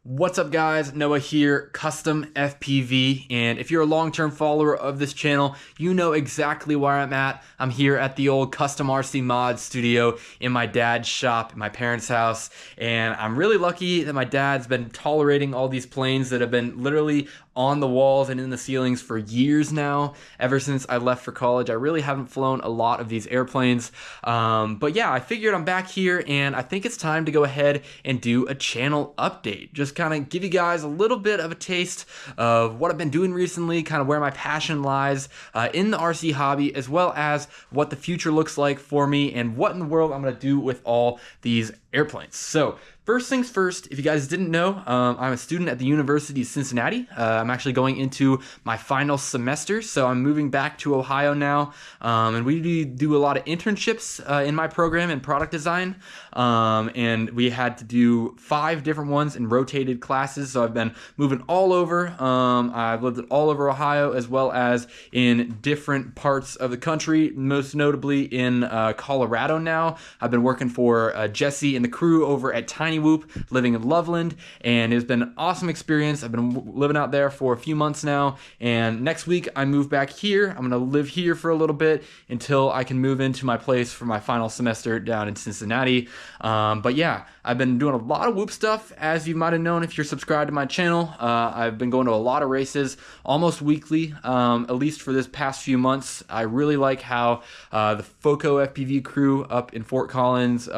What's up guys, Noah here, Custom FPV, and if you're a long-term follower of this channel, you know exactly where I'm at. I'm here at the old CustomRCMods studio in my dad's shop, in my parents' house, and I'm really lucky that my dad's been tolerating all these planes that have been literally on the walls and in the ceilings for years now. Ever since I left for college, I really haven't flown a lot of these airplanes, but yeah, I figured I'm back here and I think it's time to go ahead and do a channel update. Just kind of give you guys a little bit of a taste of what I've been doing recently, kind of where my passion lies in the RC hobby, as well as what the future looks like for me and what in the world I'm going to do with all these airplanes. So first things first, if you guys didn't know, I'm a student at the University of Cincinnati. I'm actually going into my final semester, so I'm moving back to Ohio now, and we do a lot of internships in my program in product design, and we had to do 5 different ones in rotated classes, so I've been moving all over. I've lived all over Ohio, as well as in different parts of the country, most notably in Colorado now. I've been working for Jesse and the crew over at Tiny Whoop, living in Loveland, and it's been an awesome experience. I've been living out there for a few months now, and next week I move back here. I'm gonna live here for a little bit until I can move into my place for my final semester down in Cincinnati. But yeah, I've been doing a lot of Whoop stuff, as you might have known if you're subscribed to my channel. I've been going to a lot of races almost weekly, at least for this past few months. I really like how the FOCO FPV crew up in Fort Collins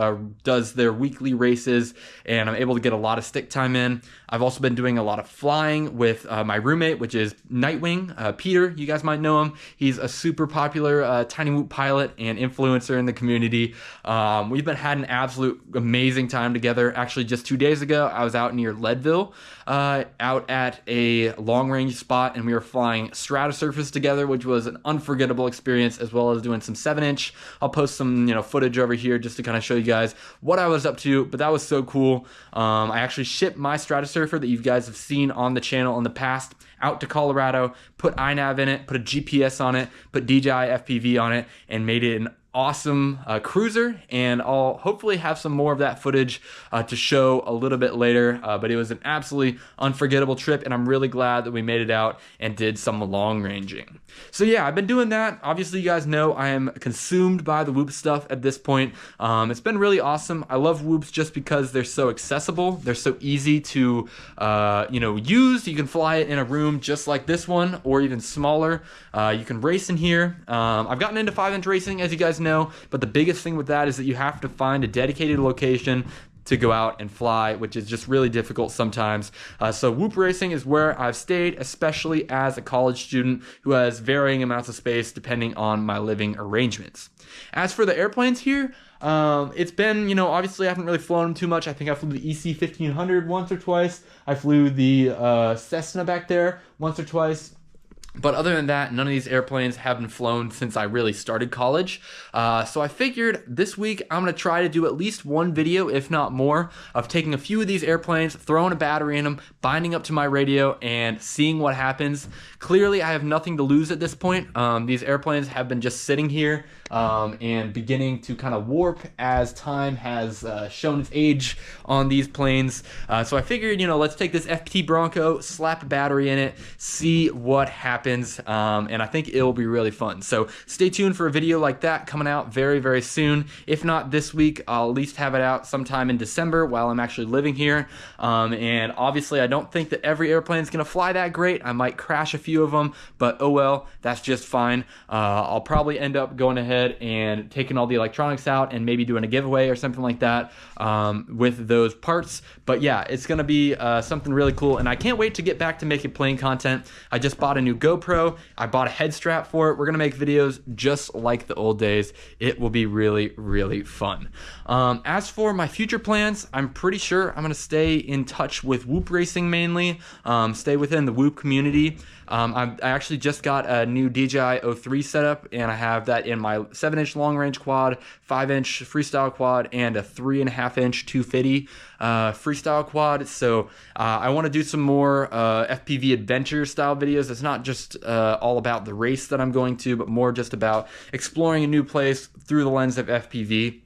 does their weekly races, and I'm able to get a lot of stick time in. I've also been doing a lot of flying with my roommate, which is Nightwing, Peter. You guys might know him. He's a super popular Tiny Whoop pilot and influencer in the community. We've been had an absolute amazing time together. Actually, just 2 days ago, I was out near Leadville, out at a long-range spot, and we were flying Stratosurface together, which was an unforgettable experience, as well as doing some 7-inch. I'll post some footage over here just to kind of show you guys what I was up to, but that was so cool. I actually shipped my Stratosurfer that you guys have seen on the channel in the past out to Colorado, put iNav in it, put a GPS on it, put DJI FPV on it, and made it an awesome cruiser, and I'll hopefully have some more of that footage to show a little bit later, but it was an absolutely unforgettable trip, and I'm really glad that we made it out and did some long ranging. So yeah, I've been doing that. Obviously, you guys know I am consumed by the Whoop stuff at this point. It's been really awesome. I love Whoops just because they're so accessible. They're so easy to use. You can fly it in a room just like this one, or even smaller. You can race in here. I've gotten into 5-inch racing, as you guys know, but the biggest thing with that is that you have to find a dedicated location to go out and fly, which is just really difficult sometimes. So Whoop racing is where I've stayed, especially as a college student who has varying amounts of space depending on my living arrangements. As for the airplanes here, it's been, obviously I haven't really flown them too much. I think I flew the EC-1500 once or twice. I flew the Cessna back there once or twice. But other than that, none of these airplanes have been flown since I really started college. So I figured this week I'm going to try to do at least one video, if not more, of taking a few of these airplanes, throwing a battery in them, binding up to my radio, and seeing what happens. Clearly, I have nothing to lose at this point. These airplanes have been just sitting here and beginning to kind of warp as time has shown its age on these planes. So I figured, let's take this FPT Bronco, slap a battery in it, see what happens. And I think it'll be really fun. So stay tuned for a video like that coming out very, very soon. If not this week, I'll at least have it out sometime in December while I'm actually living here. And obviously, I don't think that every airplane is going to fly that great. I might crash a few of them, but oh well, that's just fine. I'll probably end up going ahead and taking all the electronics out and maybe doing a giveaway or something like that with those parts. But yeah, it's going to be something really cool, and I can't wait to get back to making plane content. I just bought a new GoPro. I bought a head strap for it. We're gonna make videos just like the old days. It will be really, really fun. As for my future plans, I'm pretty sure I'm gonna stay in touch with Whoop racing mainly, stay within the Whoop community. I actually just got a new DJI O3 setup, and I have that in my 7-inch long-range quad, 5-inch freestyle quad, and a 3.5-inch 250 freestyle quad. So I want to do some more FPV adventure style videos. It's not just all about the race that I'm going to, but more just about exploring a new place through the lens of FPV.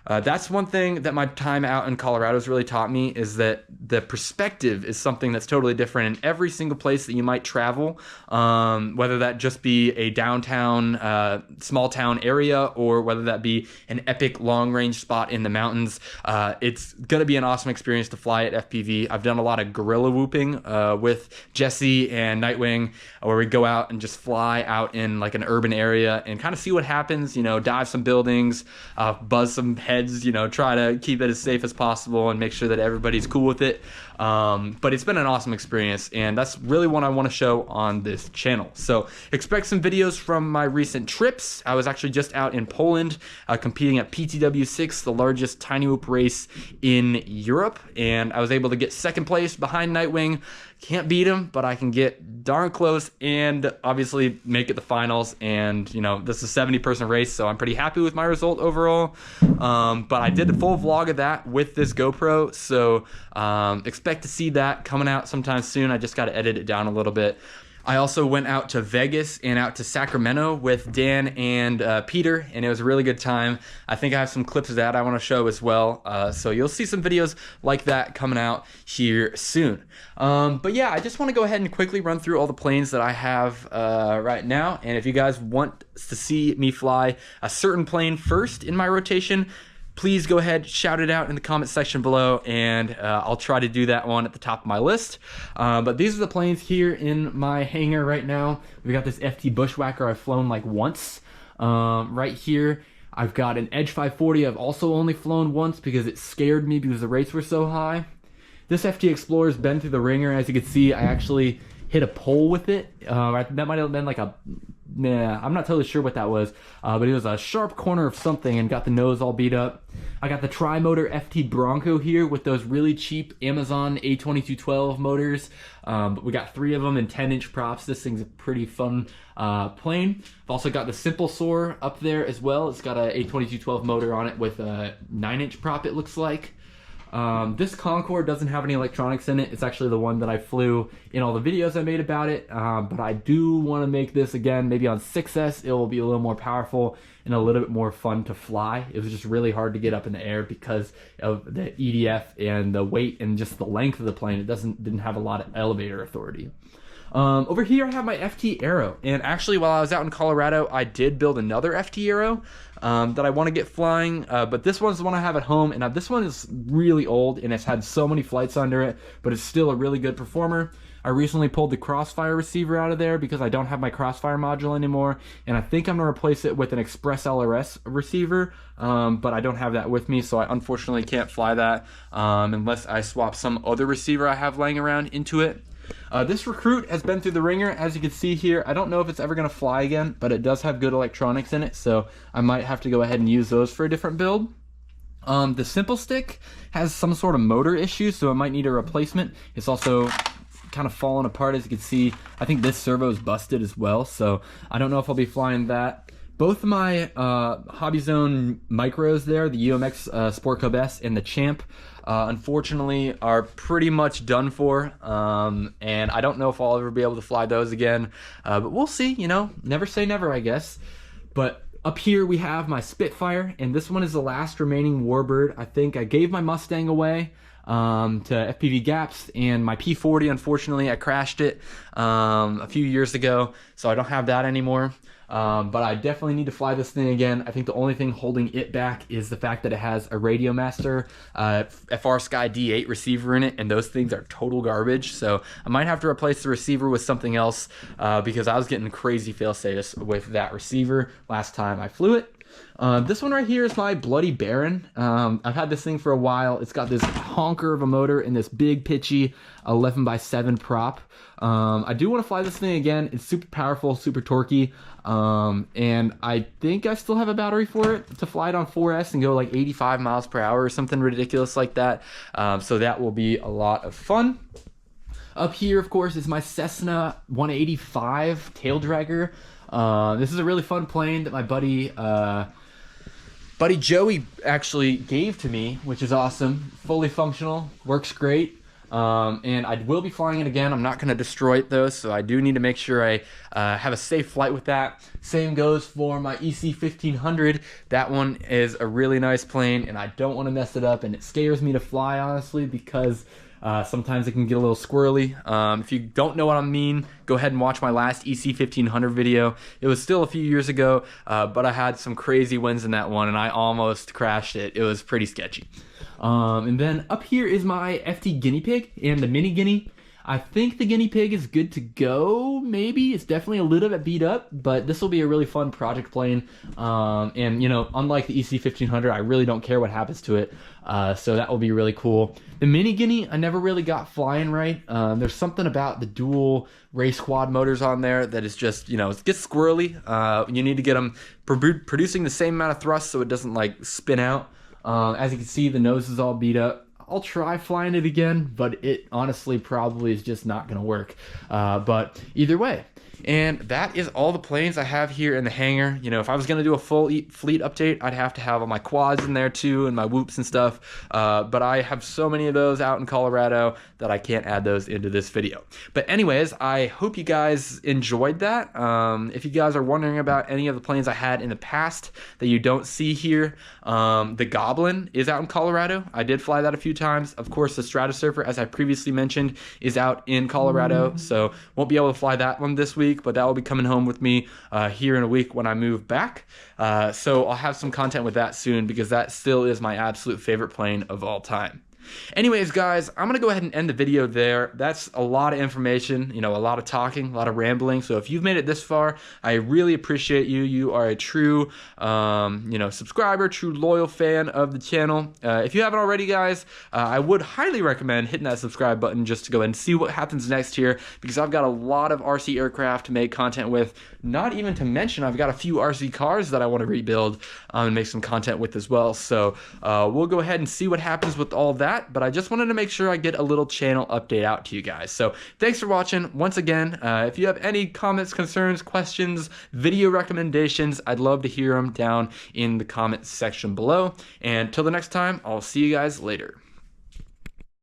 That's one thing that my time out in Colorado has really taught me, is that the perspective is something that's totally different in every single place that you might travel, whether that just be a downtown, small town area, or whether that be an epic long range spot in the mountains. It's going to be an awesome experience to fly at FPV. I've done a lot of gorilla whooping with Jesse and Nightwing, where we go out and just fly out in like an urban area and kind of see what happens, you know, dive some buildings, buzz some heads, you know, try to keep it as safe as possible and make sure that everybody's cool with it. But it's been an awesome experience, and that's really what I want to show on this channel. So expect some videos from my recent trips. I was actually just out in Poland competing at PTW6, the largest tiny whoop race in Europe, and I was able to get second place behind Nightwing. Can't beat him, but I can get darn close and obviously make it the finals. And, you know, this is a 70-person race, so I'm pretty happy with my result overall. But I did a full vlog of that with this GoPro, so expect to see that coming out sometime soon. I just got to edit it down a little bit. I also went out to Vegas and out to Sacramento with Dan and Peter, and it was a really good time. I think I have some clips of that I want to show as well, so you'll see some videos like that coming out here soon. But yeah, I just want to go ahead and quickly run through all the planes that I have right now, and if you guys want to see me fly a certain plane first in my rotation, please go ahead, shout it out in the comment section below, and I'll try to do that one at the top of my list. But these are the planes here in my hangar right now. We got this FT Bushwhacker I've flown like once. Right here, I've got an Edge 540 I've also only flown once because it scared me because the rates were so high. This FT Explorer's been through the ringer. As you can see, I actually hit a pole with it. That might have been like a... Nah, I'm not totally sure what that was, but it was a sharp corner of something and got the nose all beat up. I got the tri-motor FT Bronco here with those really cheap Amazon A2212 motors, but we got 3 of them in 10-inch props. This thing's a pretty fun plane. I've also got the Simple Soar up there as well. It's got a A2212 motor on it with a 9-inch prop, it looks like. This Concorde doesn't have any electronics in it. It's actually the one that I flew in all the videos I made about it, but I do want to make this again, maybe on 6S. It will be a little more powerful and a little bit more fun to fly. It was just really hard to get up in the air because of the EDF and the weight and just the length of the plane. It didn't have a lot of elevator authority. Over here I have my FT Arrow, and actually while I was out in Colorado I did build another FT Arrow that I want to get flying, but this one's the one I have at home, and this one is really old and it's had so many flights under it, but it's still a really good performer. I recently pulled the Crossfire receiver out of there because I don't have my Crossfire module anymore, and I think I'm going to replace it with an Express LRS receiver, but I don't have that with me, so I unfortunately can't fly that unless I swap some other receiver I have laying around into it. This Recruit has been through the ringer, as you can see here. I don't know if it's ever going to fly again, but it does have good electronics in it, so I might have to go ahead and use those for a different build. The Simple Stick has some sort of motor issue, so it might need a replacement. It's also kind of falling apart, as you can see. I think this servo is busted as well, so I don't know if I'll be flying that. Both of my Hobby Zone micros there, the UMX Sport Cub S and the Champ, unfortunately are pretty much done for, and I don't know if I'll ever be able to fly those again, but we'll see, you know, never say never, I guess. But up here we have my Spitfire, and this one is the last remaining Warbird. I think I gave my Mustang away to FPV Gaps, and my P40, unfortunately I crashed it a few years ago, so I don't have that anymore. But I definitely need to fly this thing again. I think the only thing holding it back is the fact that it has a Radiomaster FR Sky D8 receiver in it, and those things are total garbage. So I might have to replace the receiver with something else because I was getting crazy fail status with that receiver last time I flew it. This one right here is my Bloody Baron. I've had this thing for a while. It's got this honker of a motor and this big pitchy 11x7 prop. I do want to fly this thing again. It's super powerful, super torquey, and I think I still have a battery for it to fly it on 4S and go like 85 miles per hour or something ridiculous like that. So that will be a lot of fun. Up here, of course, is my Cessna 185 tail dragger. This is a really fun plane that my buddy Joey actually gave to me, which is awesome. Fully functional, works great. And I will be flying it again. I'm not going to destroy it though, so I do need to make sure I have a safe flight with that. Same goes for my EC-1500. That one is a really nice plane, and I don't want to mess it up, and it scares me to fly, honestly, because sometimes it can get a little squirrely. If you don't know what I mean, go ahead and watch my last EC-1500 video. It was still a few years ago, but I had some crazy winds in that one, and I almost crashed it. It was pretty sketchy. And then up here is my FT guinea pig and the mini guinea. I think the guinea pig is good to go, maybe. It's definitely a little bit beat up, but this will be a really fun project plane. And, you know, unlike the EC-1500, I really don't care what happens to it. So that will be really cool. The mini guinea, I never really got flying right. There's something about the dual race quad motors on there that is just, you know, it gets squirrely. You need to get them producing the same amount of thrust so it doesn't, like, spin out. As you can see, the nose is all beat up. I'll try flying it again, but it honestly probably is just not going to work. But either way. And that is all the planes I have here in the hangar. You know, if I was going to do a full fleet update, I'd have to have all my quads in there too and my whoops and stuff. But I have so many of those out in Colorado that I can't add those into this video. But anyways, I hope you guys enjoyed that. If you guys are wondering about any of the planes I had in the past that you don't see here, the Goblin is out in Colorado. I did fly that a few times. Of course, the Stratosurfer, as I previously mentioned, is out in Colorado. So won't be able to fly that one this week, but that will be coming home with me here in a week when I move back. So I'll have some content with that soon because that still is my absolute favorite plane of all time. Anyways, guys, I'm going to go ahead and end the video there. That's a lot of information, you know, a lot of talking, a lot of rambling. So if you've made it this far, I really appreciate you. You are a true, you know, subscriber, true loyal fan of the channel. If you haven't already, guys, I would highly recommend hitting that subscribe button just to go ahead and see what happens next here, because I've got a lot of RC aircraft to make content with. Not even to mention, I've got a few RC cars that I want to rebuild and make some content with as well. So we'll go ahead and see what happens with all that. But I just wanted to make sure I get a little channel update out to you guys. So thanks for watching. Once again, if you have any comments, concerns, questions, video recommendations, I'd love to hear them down in the comments section below. And till the next time, I'll see you guys later.